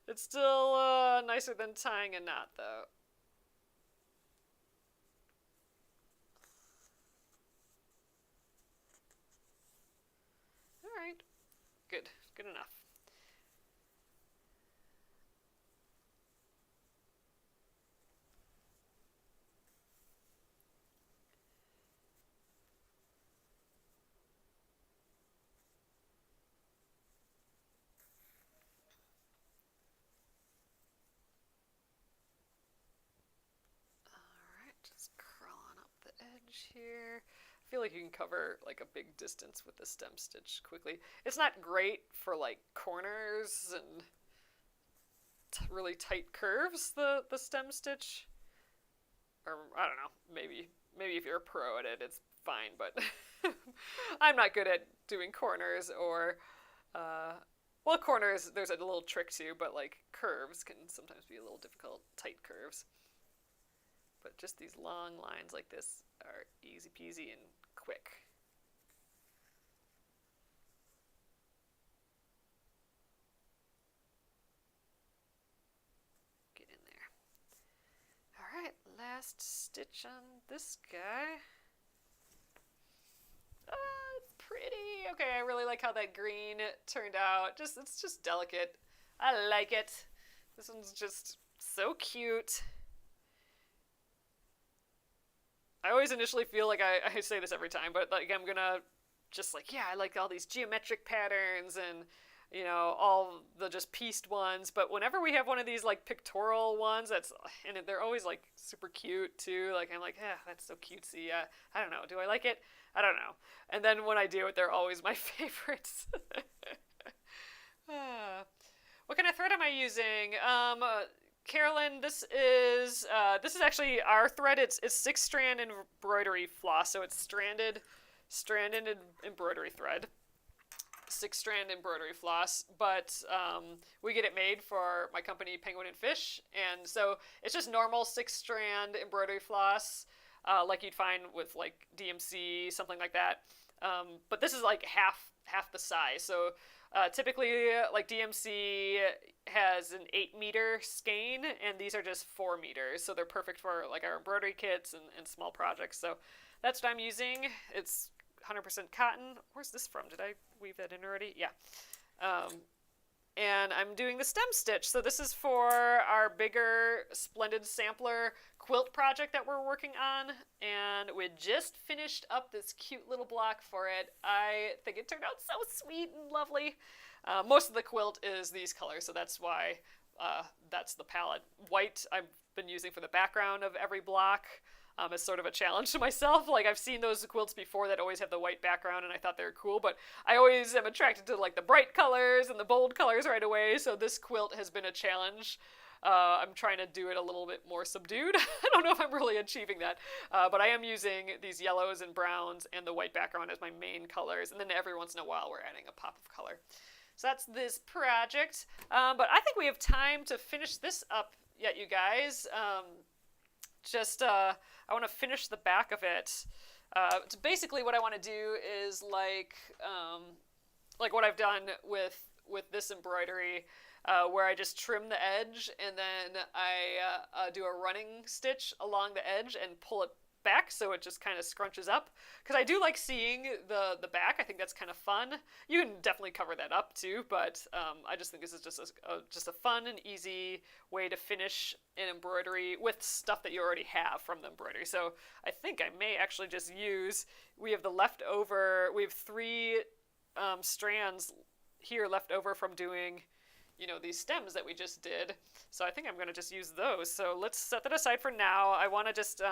It's still nicer than tying a knot, though. All right, good enough. Just crawling up the edge here. I feel like you can cover like a big distance with the stem stitch quickly. It's not great for like corners and really tight curves, the stem stitch. Or I don't know, maybe if you're a pro at it, it's fine, but I'm not good at doing corners or well, corners there's a little trick too, but like curves can sometimes be a little difficult, tight curves. But just these long lines like this are easy peasy and quick. Get in there. All right, last stitch on this guy. It's pretty. Okay, I really like how that green turned out. It's just delicate. I like it. This one's just so cute. I always initially feel like I say this every time, but like I'm gonna just like, yeah, I like all these geometric patterns and, you know, all the just pieced ones. But whenever we have one of these like pictorial ones, and they're always like super cute too. Like I'm like, yeah, that's so cutesy. I don't know. Do I like it? I don't know. And then when I do it, they're always my favorites. What kind of thread am I using? Carolyn, this is actually our thread. It's 6-strand embroidery floss, so it's stranded embroidery thread. 6-strand embroidery floss, but we get it made for my company Penguin and Fish, and so it's just normal 6-strand embroidery floss, like you'd find with like DMC, something like that. But this is like half the size. So typically, like DMC has an 8-meter skein, and these are just 4 meters. So they're perfect for like our embroidery kits and small projects. So that's what I'm using. It's 100% cotton. Where's this from? Did I weave that in already? Yeah. And I'm doing the stem stitch. So this is for our bigger Splendid Sampler quilt project that we're working on. And we just finished up this cute little block for it. I think it turned out so sweet and lovely. Most of the quilt is these colors, so that's why that's the palette. White I've been using for the background of every block. As sort of a challenge to myself. Like, I've seen those quilts before that always have the white background, and I thought they were cool, but I always am attracted to, like, the bright colors and the bold colors right away, so this quilt has been a challenge. I'm trying to do it a little bit more subdued. I don't know if I'm really achieving that, but I am using these yellows and browns and the white background as my main colors, and then every once in a while we're adding a pop of color. So that's this project, but I think we have time to finish this up yet, you guys. I want to finish the back of it. Basically, what I want to do is like what I've done with this embroidery, where I just trim the edge and then I do a running stitch along the edge and pull it back so it just kind of scrunches up. Because I do like seeing the back. I think that's kind of fun. You can definitely cover that up too, but I just think this is just a fun and easy way to finish an embroidery with stuff that you already have from the embroidery. So I think I may actually just use, we have 3 strands here left over from doing, you know, these stems that we just did. So I think I'm going to just use those. So let's set that aside for now. I want to just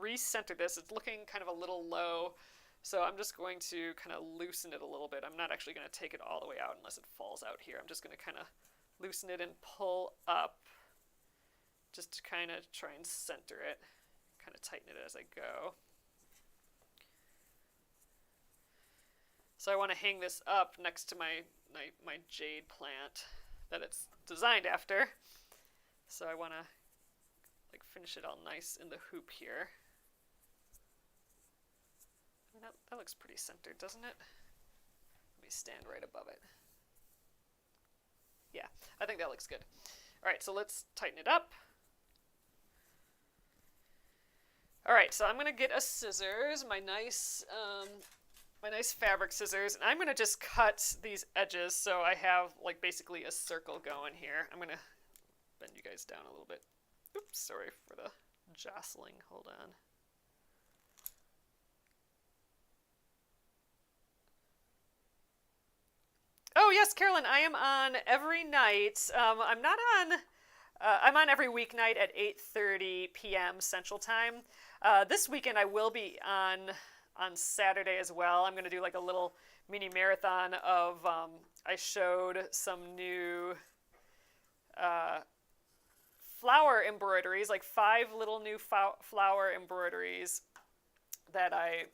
recenter this. It's looking kind of a little low. So I'm just going to kind of loosen it a little bit. I'm not actually going to take it all the way out unless it falls out here. I'm just going to kind of loosen it and pull up just to kind of try and center it. Kind of tighten it as I go. So I want to hang this up next to my jade plant that it's designed after. So I want to like finish it all nice in the hoop here. That looks pretty centered, doesn't it? Let me stand right above it. Yeah, I think that looks good. All right, so let's tighten it up. All right, so I'm gonna get a scissors, my nice fabric scissors, and I'm gonna just cut these edges so I have like basically a circle going here. I'm gonna bend you guys down a little bit. Oops, sorry for the jostling. Hold on. Oh yes, Carolyn, I am on every night. I'm not on. I'm on every weeknight at 8:30 p.m. Central Time. This weekend I will be on Saturday as well. I'm going to do like a little mini marathon of. I showed some new flower embroideries, like 5 little new flower embroideries that I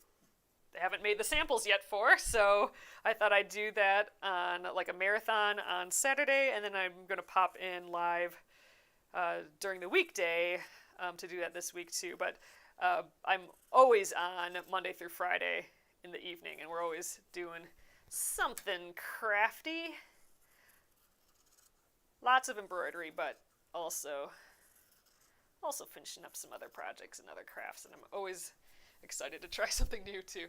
haven't made the samples yet for, so I thought I'd do that on like a marathon on Saturday, and then I'm going to pop in live during the weekday to do that this week too. But I'm always on Monday through Friday in the evening, and we're always doing something crafty. Lots of embroidery, but also finishing up some other projects and other crafts, and I'm always excited to try something new too.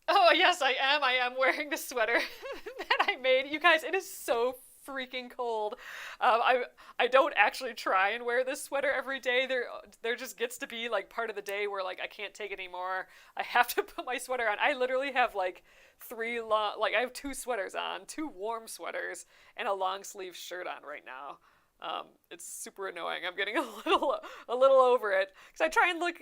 Oh yes, I am wearing the sweater that I made. You guys, it is so freaking cold. I don't actually try and wear this sweater every day. There just gets to be like part of the day where like I can't take it anymore. I have to put my sweater on. I literally have like I have 2 sweaters on, 2 warm sweaters, and a long sleeve shirt on right now. It's super annoying. I'm getting a little over it because I try and look,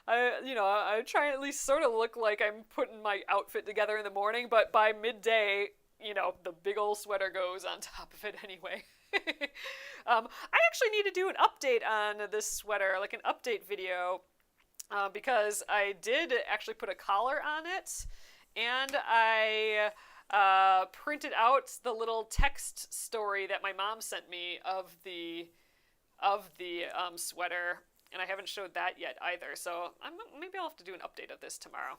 I try and at least sort of look like I'm putting my outfit together in the morning, but by midday, the big old sweater goes on top of it anyway. I actually need to do an update on this sweater, like an update video, because I did actually put a collar on it, and I printed out the little text story that my mom sent me of the sweater, and I haven't showed that yet either. So maybe I'll have to do an update of this tomorrow.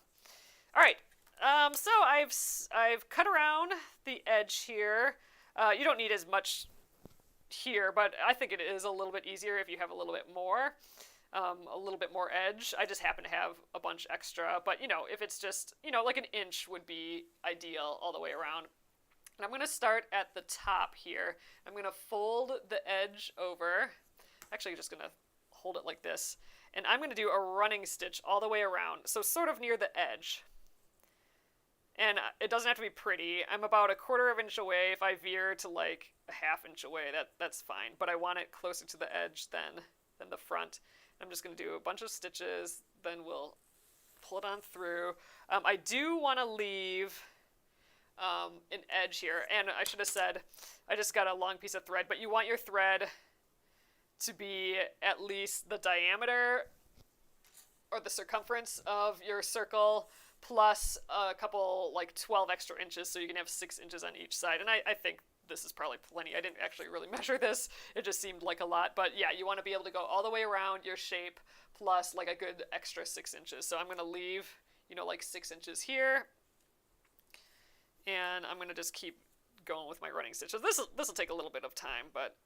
All right. So I've cut around the edge here. You don't need as much here, but I think it is a little bit easier if you have a little bit more edge. I just happen to have a bunch extra, but if it's just, like an inch would be ideal all the way around. And I'm going to start at the top here. I'm going to fold the edge over. Actually, I'm just going to hold it like this. And I'm going to do a running stitch all the way around, so sort of near the edge. And it doesn't have to be pretty. I'm about 1/4 inch away. If I veer to like a 1/2 inch away, that's fine. But I want it closer to the edge than the front. I'm just going to do a bunch of stitches, then we'll pull it on through. I do want to leave an edge here, and I should have said I just got a long piece of thread, but you want your thread to be at least the diameter or the circumference of your circle plus a couple, like 12 extra inches, so you can have 6 inches on each side. And I think this is probably plenty. I didn't actually really measure this. It just seemed like a lot. But yeah, you want to be able to go all the way around your shape plus like a good extra 6 inches. So I'm going to leave, like 6 inches here. And I'm going to just keep going with my running stitches. This will take a little bit of time, but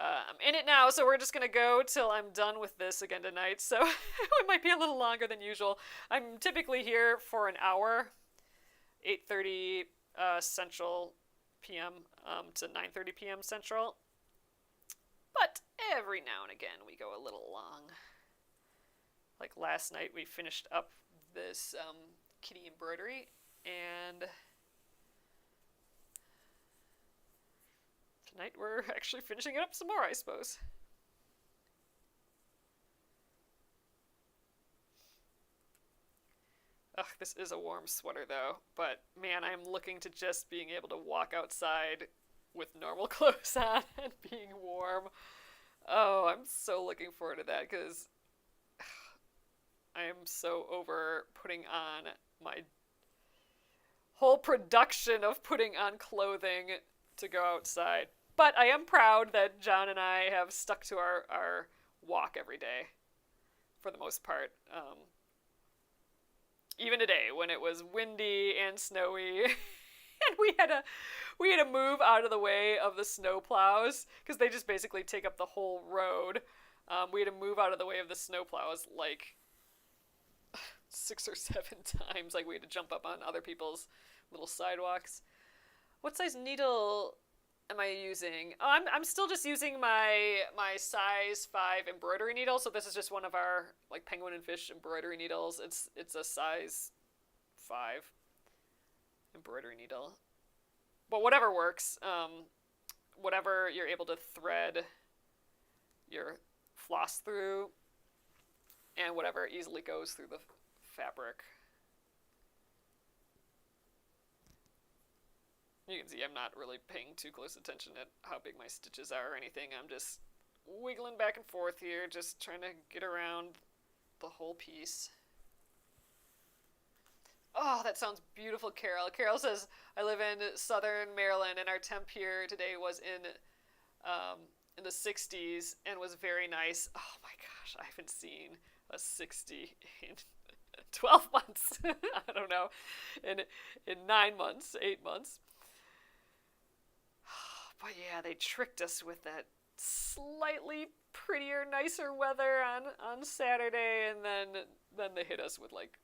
I'm in it now, so we're just going to go till I'm done with this again tonight. So it might be a little longer than usual. I'm typically here for an hour, 8:30 Central p.m. To 9:30 p.m. Central. But every now and again we go a little long. Like last night we finished up this kitty embroidery, and tonight we're actually finishing it up some more, I suppose. Ugh, this is a warm sweater though, but man, I'm looking to just being able to walk outside with normal clothes on and being warm. Oh, I'm so looking forward to that, because I am so over putting on my whole production of putting on clothing to go outside. But I am proud that John and I have stuck to our walk every day for the most part. Even today when it was windy and snowy and we had to move out of the way of the snow plows because they just basically take up the whole road. We had to move out of the way of the snow plows like 6 or 7 times. Like we had to jump up on other people's little sidewalks. What size needle am I using? Oh, I'm still just using my size 5 embroidery needle. So this is just one of our like penguin and fish embroidery needles. It's a size 5 embroidery needle. But whatever works. Whatever you're able to thread your floss through, and whatever easily goes through the fabric. You can see I'm not really paying too close attention at how big my stitches are or anything. I'm just wiggling back and forth here, just trying to get around the whole piece. Oh, that sounds beautiful, Carol. Carol says, I live in southern Maryland, and our temp here today was in the 60s and was very nice. Oh my gosh, I haven't seen a 60 in 12 months. I don't know, in 9 months, 8 months. But yeah, they tricked us with that slightly prettier, nicer weather on Saturday, and then they hit us with like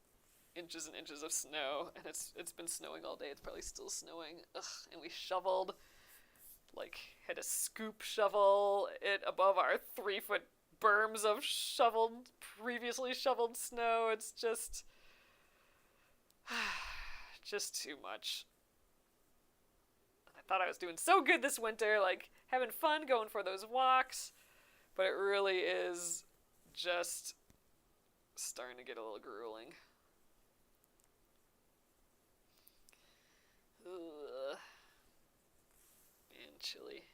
inches and inches of snow, and it's been snowing all day. It's probably still snowing. Ugh, and we shoveled, like had a scoop shovel it above our 3-foot berms of previously shoveled snow. It's just too much. I thought I was doing so good this winter, like having fun going for those walks, but it really is just starting to get a little grueling. Ugh. Man, chilly.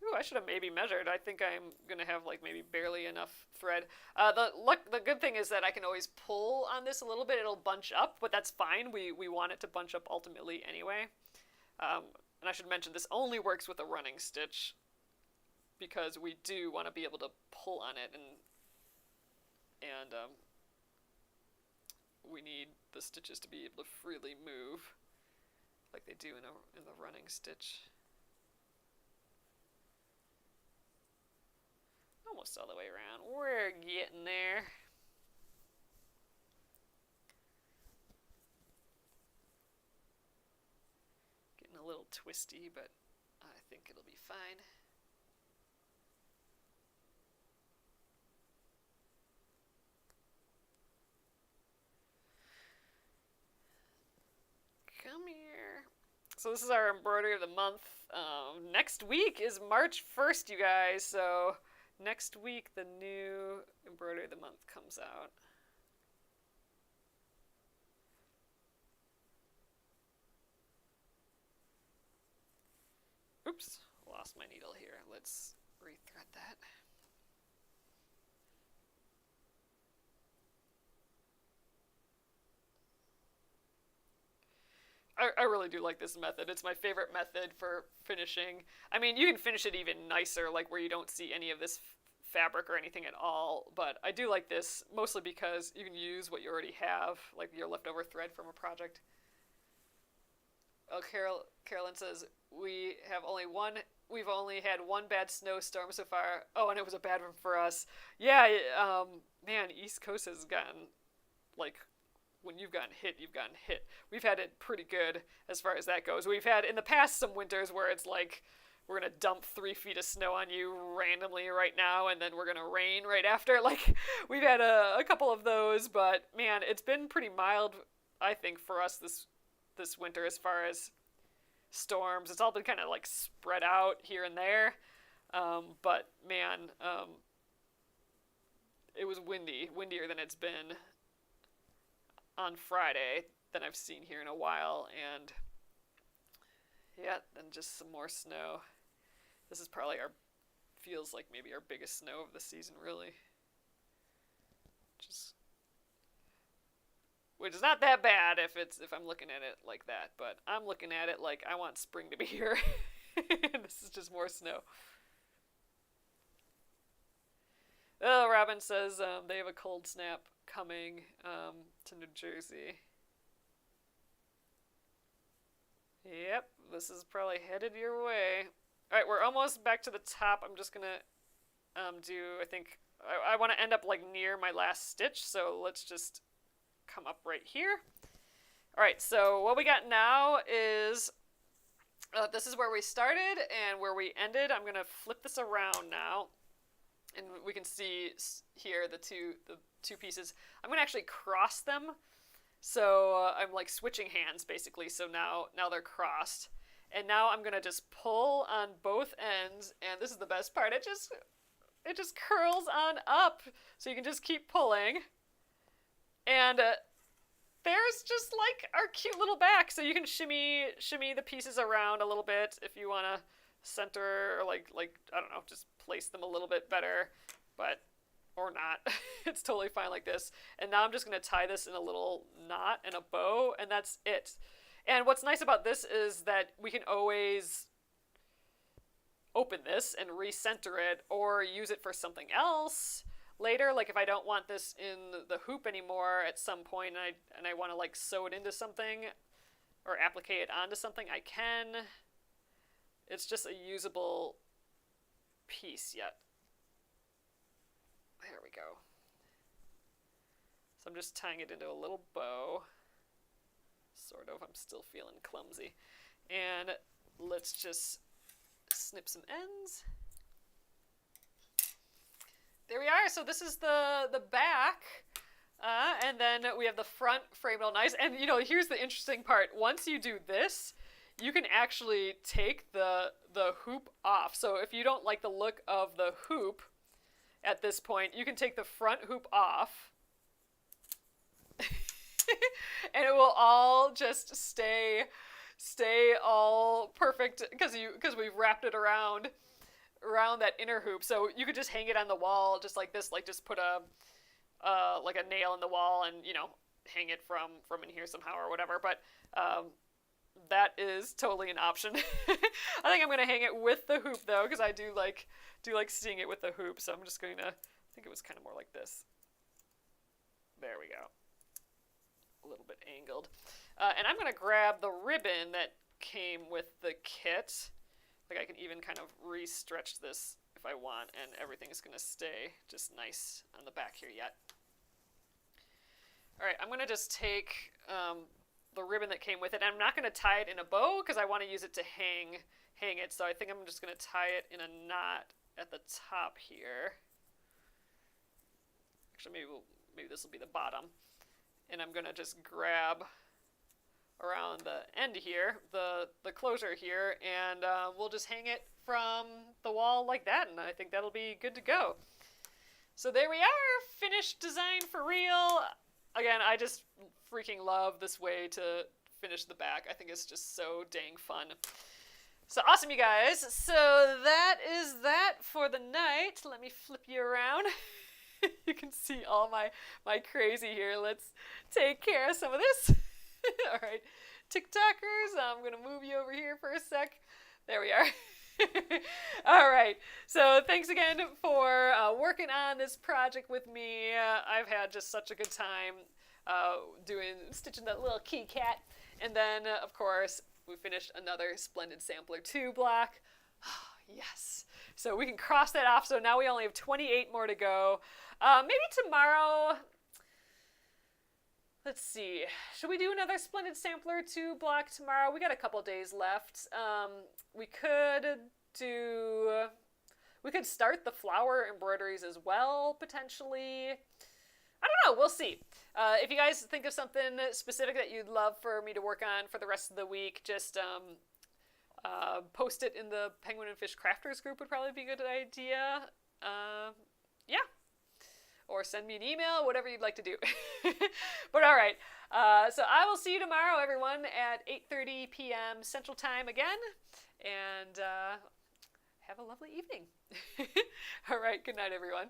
Ooh, I should have maybe measured. I think I'm gonna have like maybe barely enough thread. The good thing is that I can always pull on this a little bit. It'll bunch up, but that's fine. We want it to bunch up ultimately anyway. And I should mention this only works with a running stitch because we do want to be able to pull on it, and we need the stitches to be able to freely move like they do in the running stitch. Almost all the way around. We're getting there. Getting a little twisty, but I think it'll be fine. Come here. So this is our embroidery of the month. Next week is March 1st, you guys. So next week the new embroidery of the month comes out. Oops, lost my needle here. Let's rethread that. I really do like this method. It's my favorite method for finishing. I mean, you can finish it even nicer, like where you don't see any of this fabric or anything at all, but I do like this mostly because you can use what you already have, like your leftover thread from a project. Oh, Carolyn says, we've only had one bad snowstorm so far. Oh, and it was a bad one for us. Yeah, man, East Coast has gotten, like, when you've gotten hit, you've gotten hit. We've had it pretty good as far as that goes. We've had in the past some winters where it's like we're going to dump 3 feet of snow on you randomly right now, and then we're going to rain right after. Like, we've had a couple of those, but man, it's been pretty mild, I think, for us this winter as far as storms. It's all been kind of like spread out here and there. But man, it was windier than it's been on Friday than I've seen here in a while, and yeah, then just some more snow. This is probably feels like maybe our biggest snow of the season, really. Which which is not that bad if I'm looking at it like that, but I'm looking at it like I want spring to be here. This is just more snow. Oh, Robin says they have a cold snap coming to New Jersey. Yep, this is probably headed your way. Alright, we're almost back to the top. I'm just gonna I think, I want to end up like near my last stitch, so let's just come up right here. Alright, so what we got now is, this is where we started and where we ended. I'm gonna flip this around now, and we can see here the two pieces. I'm gonna actually cross them. So I'm like switching hands basically, so now they're crossed. And now I'm gonna just pull on both ends, and this is the best part, it just curls on up. So you can just keep pulling. And there's just like our cute little back. So you can shimmy the pieces around a little bit if you wanna center, or like I don't know, just place them a little bit better, or not. It's totally fine like this. And now I'm just going to tie this in a little knot and a bow, and that's it. And what's nice about this is that we can always open this and recenter it, or use it for something else later. Like if I don't want this in the hoop anymore at some point, and I want to like sew it into something or applique it onto something, I can. It's just a usable piece yet. There we go. So I'm just tying it into a little bow. Sort of. I'm still feeling clumsy. And let's just snip some ends. There we are. So this is the back. And then we have the front framed all nice. And, you know, here's the interesting part. Once you do this, you can actually take the hoop off. So if you don't like the look of the hoop at this point, you can take the front hoop off and it will all just stay all perfect because we've wrapped it around that inner hoop. So you could just hang it on the wall just like this, like just put a like a nail in the wall and, you know, hang it from in here somehow or whatever. But that is totally an option. I think I'm going to hang it with the hoop though, because I do like seeing it with the hoop. So I'm just going to, I think it was kind of more like this. There we go. A little bit angled. And I'm going to grab the ribbon that came with the kit. Like I can even kind of re-stretch this if I want, and everything is going to stay just nice on the back here yet. All right, I'm going to just take the ribbon that came with it. And I'm not going to tie it in a bow because I want to use it to hang it. So I think I'm just going to tie it in a knot at the top here. Actually, maybe this will be the bottom. And I'm going to just grab around the end here, the closure here, and we'll just hang it from the wall like that, and I think that'll be good to go. So there we are, finished design for real. Again, I just freaking love this way to finish the back. I think it's just so dang fun. So awesome, you guys. So that is that for the night. Let me flip you around. You can see all my crazy here. Let's take care of some of this. All right, TikTokers, I'm going to move you over here for a sec. There we are. All right, so thanks again for working on this project with me. I've had just such a good time stitching that little key cat. And then, of course, we finished another Splendid Sampler 2 block. Yes. So we can cross that off. So now we only have 28 more to go. Maybe tomorrow, let's see. Should we do another Splendid Sampler 2 block tomorrow? We got a couple days left. We could start the flower embroideries as well, potentially. I don't know. We'll see. If you guys think of something specific that you'd love for me to work on for the rest of the week, just post it in the Penguin and Fish Crafters group would probably be a good idea. Yeah. Or send me an email, whatever you'd like to do. But all right. So I will see you tomorrow, everyone, at 8:30 p.m. Central Time again. And have a lovely evening. All right. Good night, everyone.